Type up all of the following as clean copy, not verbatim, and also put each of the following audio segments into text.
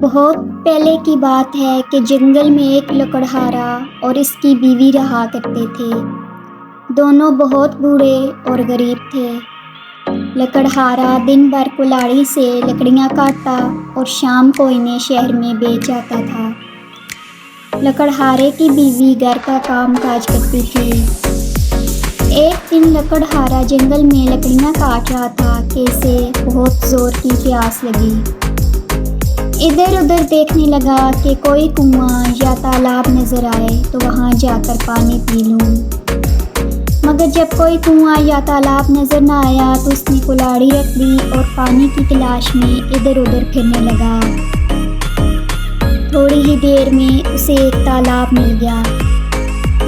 بہت پہلے کی بات ہے کہ جنگل میں ایک لکڑہارا اور اس کی بیوی رہا کرتے تھے۔ دونوں بہت بوڑھے اور غریب تھے۔ لکڑہارا دن بھر کلاڑی سے لکڑیاں کاٹتا اور شام کو انہیں شہر میں بیچ آتا تھا۔ لکڑہارے کی بیوی گھر کا کام کاج کرتی تھی۔ ایک دن لکڑہارا جنگل میں لکڑیاں کاٹ رہا تھا کہ اسے بہت زور کی پیاس لگی۔ ادھر ادھر دیکھنے لگا کہ کوئی کنواں یا تالاب نظر آئے تو وہاں جا کر پانی پی لوں، مگر جب کوئی کنواں یا تالاب نظر نہ آیا تو اس نے کلاڑی رکھ دی اور پانی کی تلاش میں ادھر ادھر پھرنے لگا۔ تھوڑی ہی دیر میں اسے ایک تالاب مل گیا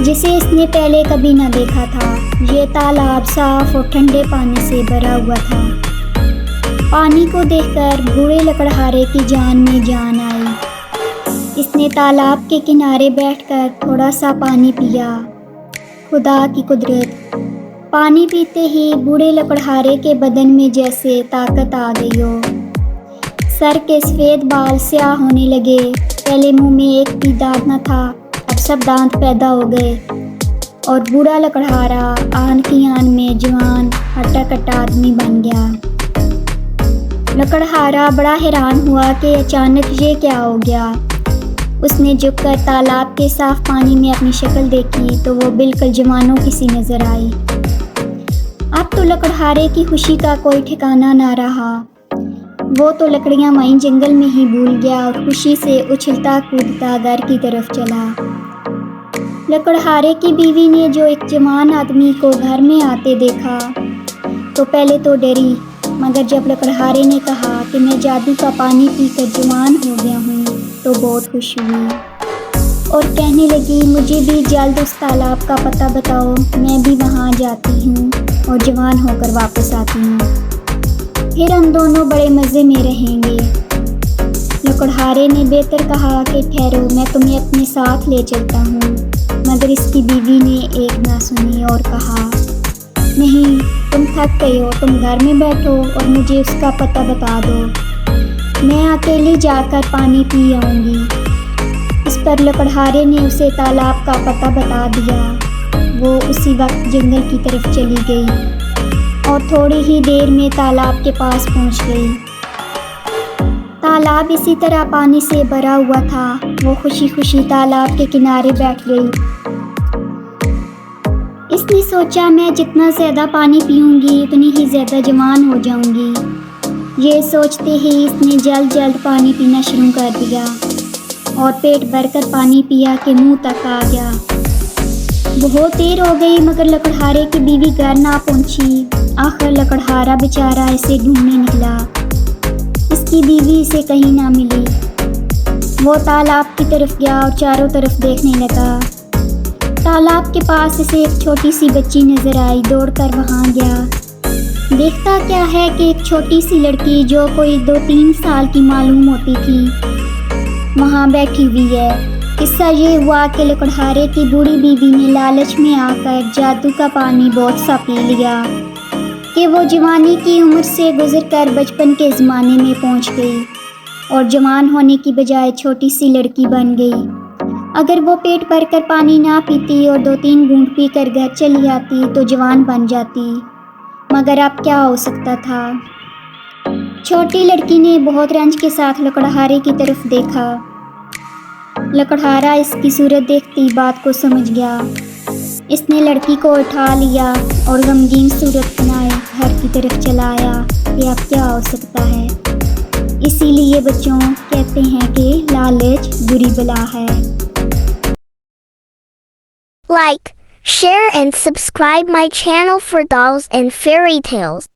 جسے اس نے پہلے کبھی نہ دیکھا تھا۔ یہ تالاب صاف اور ٹھنڈے پانی سے بھرا ہوا تھا۔ پانی کو دیکھ کر بوڑھے لکڑہارے کی جان میں جان آئی۔ اس نے تالاب کے کنارے بیٹھ کر تھوڑا سا پانی پیا۔ خدا کی قدرت! پانی پیتے ہی بوڑھے لکڑہارے کے بدن میں جیسے طاقت آ گئی ہو۔ سر کے سفید بال سیاہ ہونے لگے۔ پہلے منہ میں ایک بھی دانت نہ تھا، اب سب دانت پیدا ہو گئے اور بوڑھا لکڑہارا آن کی آن میں جوان ہٹا کٹا آدمی بن گیا۔ لکڑہارا بڑا حیران ہوا کہ اچانک یہ کیا ہو گیا۔ اس نے جھک کر تالاب کے صاف پانی میں اپنی شکل دیکھی تو وہ بالکل جوانوں کسی نظر آئی۔ اب تو لکڑہارے کی خوشی کا کوئی ٹھکانہ نہ رہا۔ وہ تو لکڑیاں وہیں جنگل میں ہی بھول گیا اور خوشی سے اچھلتا کودتا گھر کی طرف چلا۔ لکڑہارے کی بیوی نے جو ایک جوان آدمی کو گھر میں آتے دیکھا تو پہلے تو ڈری، مگر جب لکڑہارے نے کہا کہ میں جادو کا پانی پی کر جوان ہو گیا ہوں تو بہت خوش ہوئی اور کہنے لگی مجھے بھی جلد اس تالاب کا پتہ بتاؤ، میں بھی وہاں جاتی ہوں اور جوان ہو کر واپس آتی ہوں، پھر ہم دونوں بڑے مزے میں رہیں گے۔ لکڑہارے نے بہتر کہا کہ ٹھہرو، میں تمہیں اپنے ساتھ لے چلتا ہوں، مگر اس کی بیوی نے ایک نہ سنی اور کہا نہیں، تم تھک گئی ہو، تم گھر میں بیٹھو اور مجھے اس کا پتہ بتا دو، میں اکیلی جا کر پانی پی آؤں گی۔ اس پر لکڑہارے نے اسے تالاب کا پتہ بتا دیا۔ وہ اسی وقت جنگل کی طرف چلی گئی اور تھوڑی ہی دیر میں تالاب کے پاس پہنچ گئی۔ تالاب اسی طرح پانی سے بھرا ہوا تھا۔ وہ خوشی خوشی تالاب کے کنارے بیٹھ گئی۔ اس نے سوچا میں جتنا زیادہ پانی پیوں گی اتنی ہی زیادہ جوان ہو جاؤں گی۔ یہ سوچتے ہی اس نے جلد جلد پانی پینا شروع کر دیا اور پیٹ بھر کر پانی پیا کہ منہ تک آ گیا۔ بہت دیر ہو گئی مگر لکڑہارے کی بیوی گھر نہ پہنچی۔ آخر لکڑہارا بیچارہ اسے ڈھونڈنے نکلا۔ اس کی بیوی اسے کہیں نہ ملی۔ وہ تالاب کی طرف گیا اور چاروں طرف دیکھنے لگا۔ تالاب کے پاس اسے ایک چھوٹی سی بچی نظر آئی۔ دوڑ کر وہاں گیا۔ دیکھتا کیا ہے کہ ایک چھوٹی سی لڑکی جو کوئی 2-3 سال کی معلوم ہوتی تھی وہاں بیٹھی ہوئی ہے۔ قصہ یہ ہوا کہ لکڑہارے کی بوڑھی بیوی نے لالچ میں آ کر جادو کا پانی بہت سا پی لیا کہ وہ جوانی کی عمر سے گزر کر بچپن کے زمانے میں پہنچ گئی اور جوان ہونے کی بجائے چھوٹی سی لڑکی بن گئی۔ اگر وہ پیٹ بھر کر پانی نہ پیتی اور 2-3 گھونٹ پی کر گھر چلی آتی تو جوان بن جاتی، مگر اب کیا ہو سکتا تھا۔ چھوٹی لڑکی نے بہت رنج کے ساتھ لکڑہارے کی طرف دیکھا۔ لکڑہارا اس کی صورت دیکھتی بات کو سمجھ گیا۔ اس نے لڑکی کو اٹھا لیا اور غمگین صورت بنائے گھر کی طرف چلا آیا کہ اب کیا ہو سکتا ہے۔ اسی لیے بچوں کہتے ہیں کہ لالچ بری بلا ہے۔ Like, share and subscribe my channel for dolls and fairy tales.